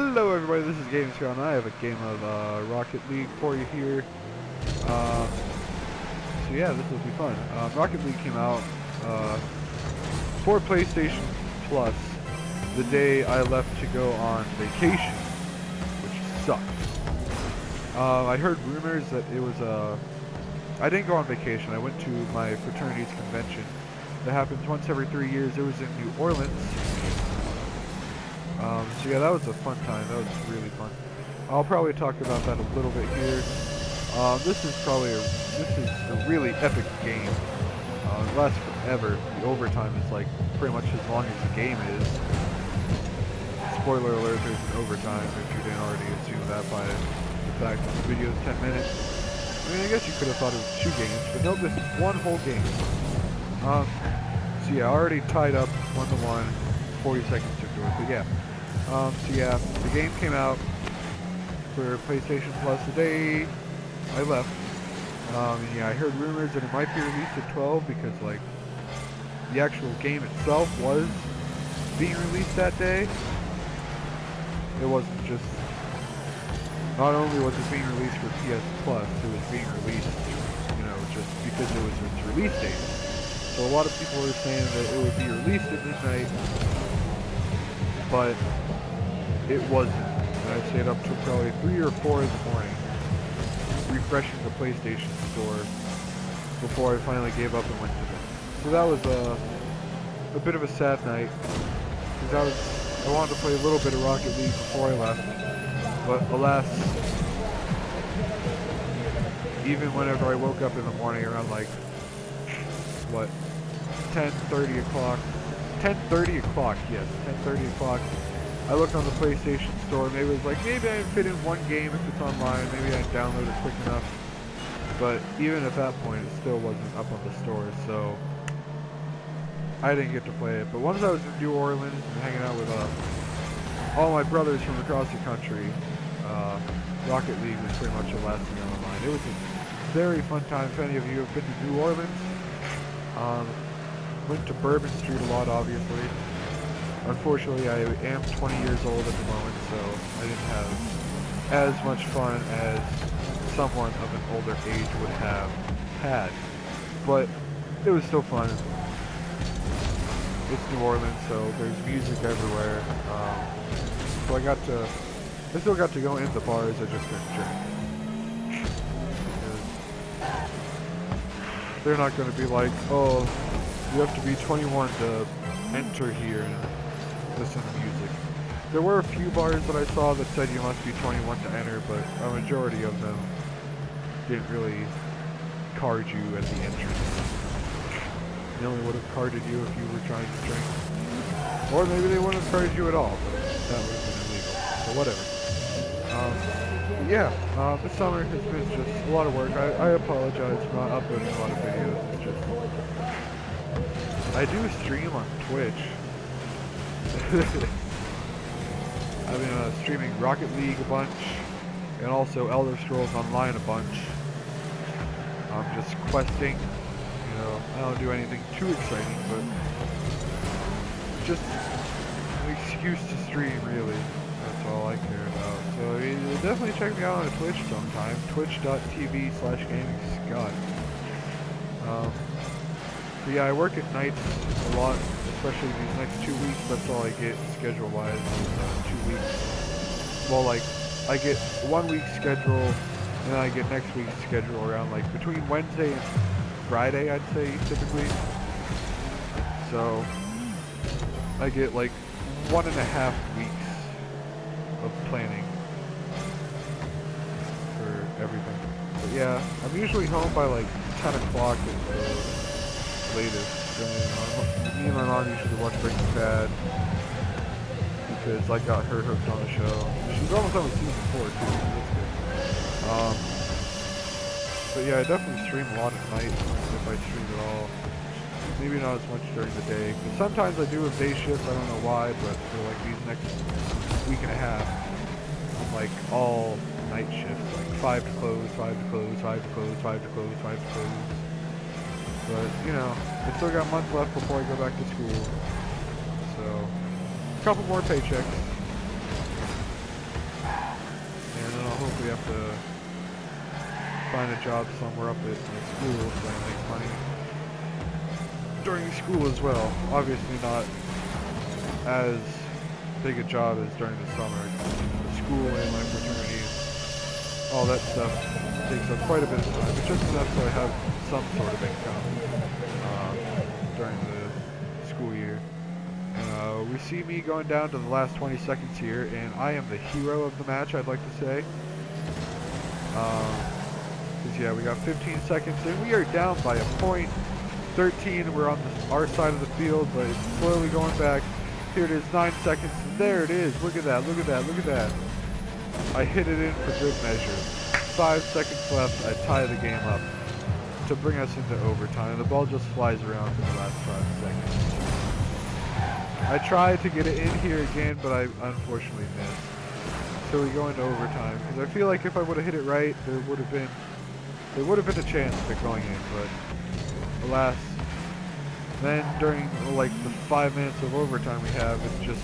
Hello everybody, this is GamingScot and I have a game of Rocket League for you here. So yeah, this will be fun. Rocket League came out for PlayStation Plus the day I left to go on vacation, which sucked. I heard rumors that it was I didn't go on vacation, I went to my fraternity's convention that happens once every 3 years. It was in New Orleans. So yeah, that was a fun time. That was really fun. I'll probably talk about that a little bit here. This is a really epic game. It lasts forever. The overtime is like pretty much as long as the game is. Spoiler alert: there's an overtime if you didn't already assume that by the fact that the video is 10 minutes. I mean, I guess you could have thought it was 2 games, but nope, this is one whole game. So yeah, I already tied up 1-1. 40 seconds to do it, but yeah. So yeah, the game came out for PlayStation Plus the day I left. And yeah, I heard rumors that it might be released at 12 because like the actual game itself was being released that day. It wasn't just, not only was it being released for PS Plus, it was being released, you know, just because it was its release date. So a lot of people were saying that it would be released at midnight, but it wasn't. And I stayed up till probably 3 or 4 in the morning, refreshing the PlayStation store before I finally gave up and went to bed. So that was a bit of a sad night, because I wanted to play a little bit of Rocket League before I left, but alas, even whenever I woke up in the morning around like, what, 10:30 o'clock, 10:30 o'clock, yes, 10:30 o'clock, I looked on the PlayStation store, maybe it was like, maybe I can fit in one game if it's online, maybe I download it quick enough, but even at that point, it still wasn't up on the store, so I didn't get to play it. But once I was in New Orleans and hanging out with all my brothers from across the country, Rocket League was pretty much the last thing on my mind. It was a very fun time. If any of you have been to New Orleans, went to Bourbon Street a lot, obviously. Unfortunately, I am 20 years old at the moment, so I didn't have as much fun as someone of an older age would have had. But it was still fun. It's New Orleans, so there's music everywhere. So I still got to go in the bars, I just couldn't drink. Because they're not going to be like, oh, you have to be 21 to enter here and listen to music. There were a few bars that I saw that said you must be 21 to enter, but a majority of them didn't really card you at the entrance. They only would have carded you if you were trying to drink. Or maybe they wouldn't have carded you at all, but that would have been illegal. So whatever. Yeah, this summer has been just a lot of work. I apologize for not uploading a lot of videos. It's just, I do stream on Twitch. I've been streaming Rocket League a bunch, and also Elder Scrolls Online a bunch. I'm just questing. You know, I don't do anything too exciting, but just an excuse to stream, really. That's all I care about. So you definitely check me out on Twitch sometime. Twitch.tv/GamingScot. So yeah, I work at nights a lot, especially these next 2 weeks. That's all I get schedule-wise is 2 weeks. Well, like, I get 1 week's schedule, and then I get next week's schedule around, like, between Wednesday and Friday, I'd say, typically. So I get like 1.5 weeks of planning for everything. But yeah, I'm usually home by like 10 o'clock at the latest. And me and my mom usually watch Breaking Bad because I got her hooked on the show. She's almost on with season 4 too, so that's good. But yeah, I definitely stream a lot at night, if I stream at all. Maybe not as much during the day. But sometimes I do have day shifts, I don't know why, but for like these next week and a half, I'm like all night shifts, like 5 to close, 5 to close, 5 to close, 5 to close, 5 to close. But, you know, I still got months left before I go back to school. So, a couple more paychecks. have to find a job somewhere up at my school so I make money during school as well. Obviously not as big a job as during the summer. The school and my fraternities, all that stuff takes up quite a bit of time, but just enough so I have some sort of income during the school year. And we see me going down to the last 20 seconds here, and I am the hero of the match, I'd like to say. Because yeah, we got 15 seconds and we are down by a point. 13, we're on our side of the field, but it's slowly going back. Here it is, 9 seconds, and there it is. Look at that, look at that, look at that. I hit it in for good measure. 5 seconds left, I tie the game up to bring us into overtime, and the ball just flies around for the last 5 seconds. I tried to get it in here again, but I unfortunately missed. So we go into overtime, because I feel like if I would have hit it right, there would have been a chance of it going in, but alas. Then during like the 5 minutes of overtime we have, it's just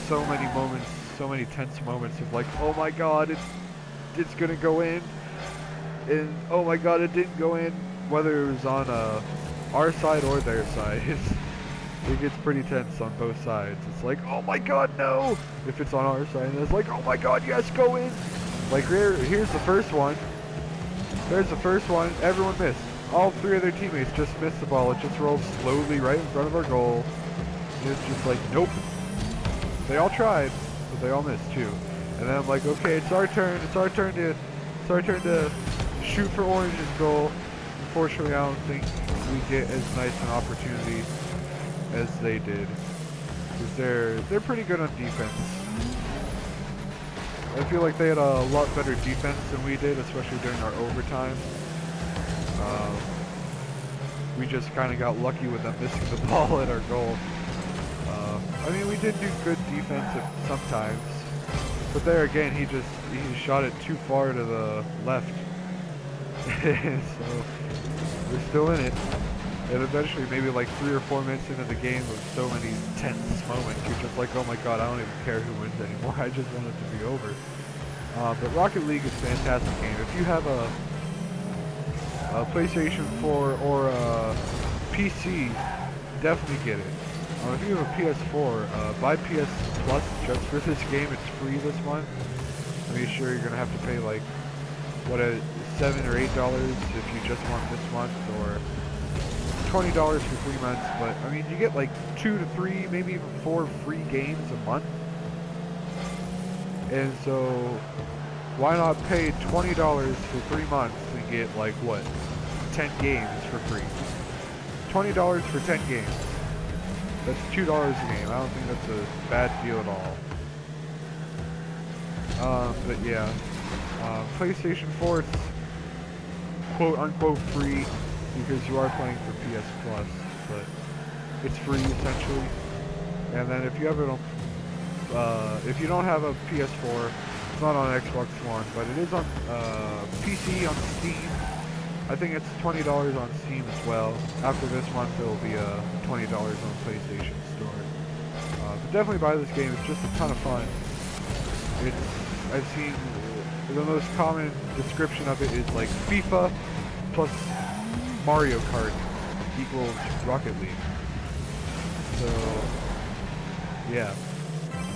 so many moments, so many tense moments of like, oh my god, it's gonna go in, and oh my god, it didn't go in, whether it was on our side or their side. It gets pretty tense on both sides. It's like, oh my god, no! If it's on our side, and it's like, oh my god, yes, go in! Like, here's the first one. There's the first one. Everyone missed. All 3 of their teammates just missed the ball. It just rolled slowly right in front of our goal. And it's just like, nope. They all tried, but they all missed too. And then I'm like, okay, it's our turn. It's our turn to shoot for Orange's goal. Unfortunately, I don't think we get as nice an opportunity as they did, because they're pretty good on defense. I feel like they had a lot better defense than we did, especially during our overtime. We just kind of got lucky with them missing the ball at our goal. I mean, we did do good defense sometimes, but there again, he shot it too far to the left, so we're still in it. And eventually, maybe like 3 or 4 minutes into the game with so many tense moments, you're just like, oh my god, I don't even care who wins anymore. I just want it to be over. But Rocket League is a fantastic game. If you have a PlayStation 4 or a PC, definitely get it. If you have a PS4, buy PS Plus just for this game. It's free this month. I mean, sure, you're going to have to pay like, $7 or $8 if you just want this month, or $20 for 3 months, but I mean, you get like 2 to 3, maybe even 4 free games a month. And so, why not pay $20 for 3 months and get like, what, 10 games for free? $20 for 10 games. That's $2 a game. I don't think that's a bad deal at all. But yeah, PlayStation 4, it's quote unquote free, because you are playing for PS Plus, but it's free essentially. And then if you have it on, if you don't have a PS4, it's not on Xbox One, but it is on PC on Steam. I think it's $20 on Steam as well. After this month, it will be $20 on PlayStation Store. But definitely buy this game. It's just a ton of fun. I've seen the most common description of it is like FIFA plus Mario Kart equals Rocket League. So, yeah.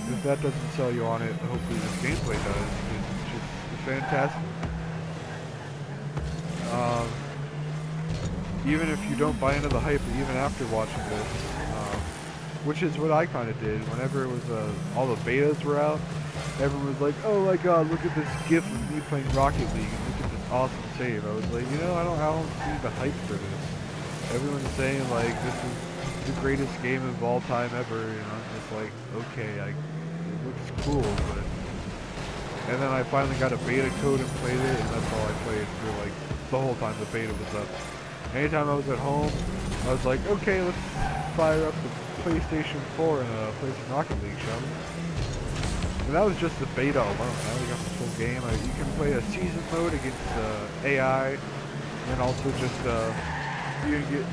If that doesn't sell you on it, hopefully this gameplay does. It's just fantastic. Even if you don't buy into the hype, even after watching this, which is what I kind of did. Whenever it was all the betas were out, everyone was like, "Oh my God, look at this GIF of me playing Rocket League and look at this awesome save." I was like, you know, I don't see the hype for this. Everyone's saying like this is the greatest game of all time ever, and I'm just like, okay, it looks cool, but. And then I finally got a beta code and played it, and that's all I played for like the whole time the beta was up. Anytime I was at home, I was like, okay, let's fire up the PlayStation 4 and play some Rocket League, shall we? And that was just the beta alone. Now we got the full game. You can play a season mode against AI, and also just you can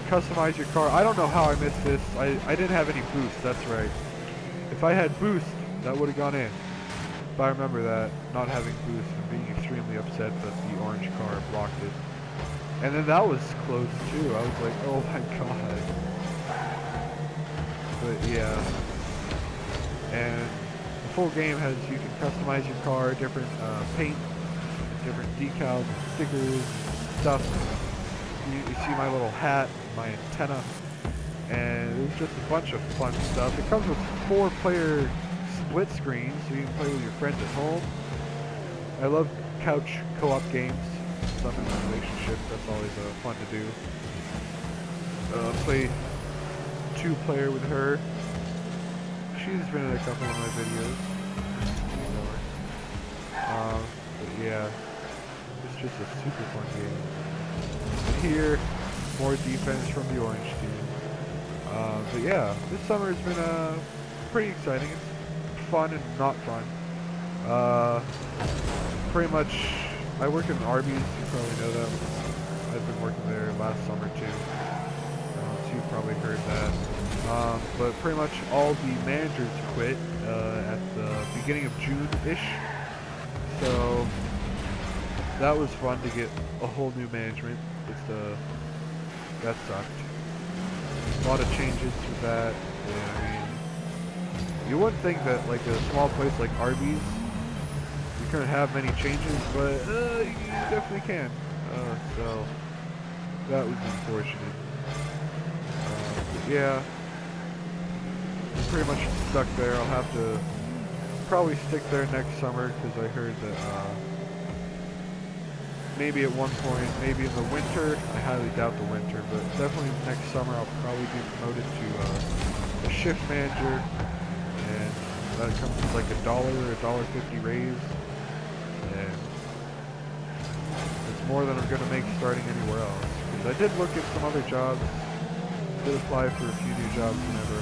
customize your car. I don't know how I missed this. I didn't have any boost. That's right. If I had boost, that would have gone in. But I remember that, not having boost and being extremely upset that the orange car blocked it. And then that was close too. I was like, oh my god. But yeah. And the full game has, you can customize your car, different paint, different decals, and stickers, and stuff. You see my little hat, my antenna, and it was just a bunch of fun stuff. It comes with 4-player split screens, so you can play with your friends at home. I love couch co-op games. So I'm in a relationship, that's always fun to do. Play 2-player with her. She's been in a couple of my videos. But yeah, it's just a super fun game. And here, more defense from the orange team. But yeah, this summer has been pretty exciting. It's fun and not fun. Pretty much, I work in Arby's, you probably know that. I've been working there last summer too. So you've probably heard that. But pretty much all the managers quit at the beginning of June-ish. So that was fun to get a whole new management. That sucked. A lot of changes with that. Yeah, I mean, you wouldn't think that like a small place like Arby's, you couldn't have many changes, but you definitely can. So that was unfortunate. But yeah, I'm pretty much stuck there. I'll have to probably stick there next summer because I heard that maybe at one point, maybe in the winter, I highly doubt the winter, but definitely next summer I'll probably be promoted to a shift manager, and that comes with like $1 or $1.50 raise, and it's more than I'm going to make starting anywhere else. Because I did look at some other jobs, did apply for a few new jobs whenever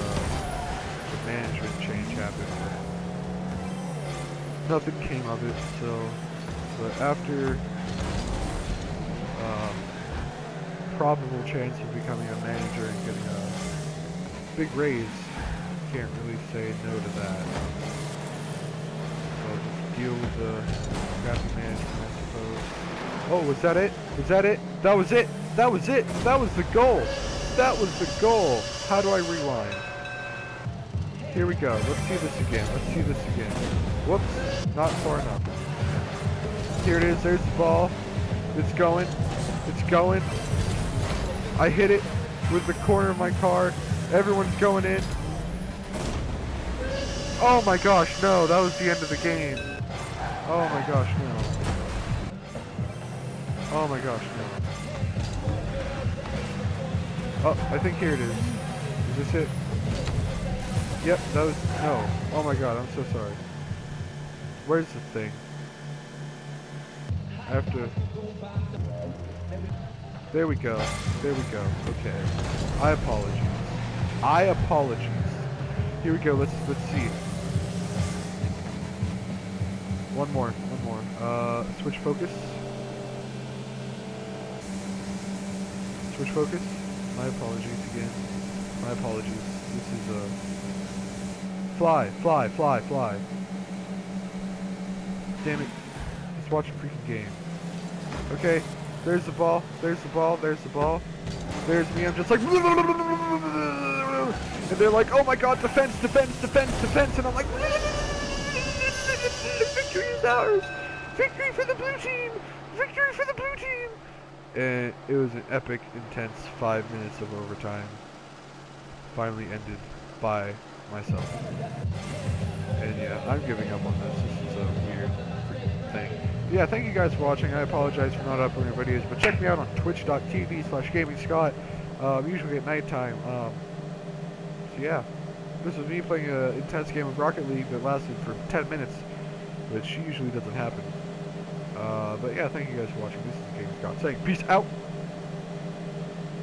the management change happened, but nothing came of it, so, but after probable chance of becoming a manager and getting a big raise, can't really say no to that. So I'll just deal with the crappy management, I suppose. Oh, was that it? Was that it? That was it! That was it! That was the goal! That was the goal! How do I rewind? Here we go. Let's see this again. Let's see this again. Whoops. Not far enough. Here it is. There's the ball. It's going. It's going. I hit it with the corner of my car. Everyone's going in. Oh my gosh, no. That was the end of the game. Oh my gosh, no. Oh my gosh, no. Oh, I think here it is. Is this it? Yep, that was... No. Oh my god, I'm so sorry. Where's the thing? I have to... There we go. There we go. Okay. I apologize. I apologize. Here we go. Let's see. One more. Switch focus. Switch focus. My apologies again. My apologies. This is fly. Damn it. Just watch a freaking game. Okay. There's the ball. There's the ball. There's the ball. There's me. I'm just like, and they're like, oh my god, defense, defense, defense, defense, and I'm like, victory is ours. Victory for the blue team. Victory for the blue team. And it was an epic, intense 5 minutes of overtime. Finally ended by myself. And yeah, I'm giving up on this. This is a weird freaking thing. Yeah, thank you guys for watching. I apologize for not uploading videos, but check me out on twitch.tv/GamingScot. Usually at nighttime. So yeah, this was me playing an intense game of Rocket League that lasted for 10 minutes, which usually doesn't happen. But yeah, thank you guys for watching. This is GamingScot saying peace out.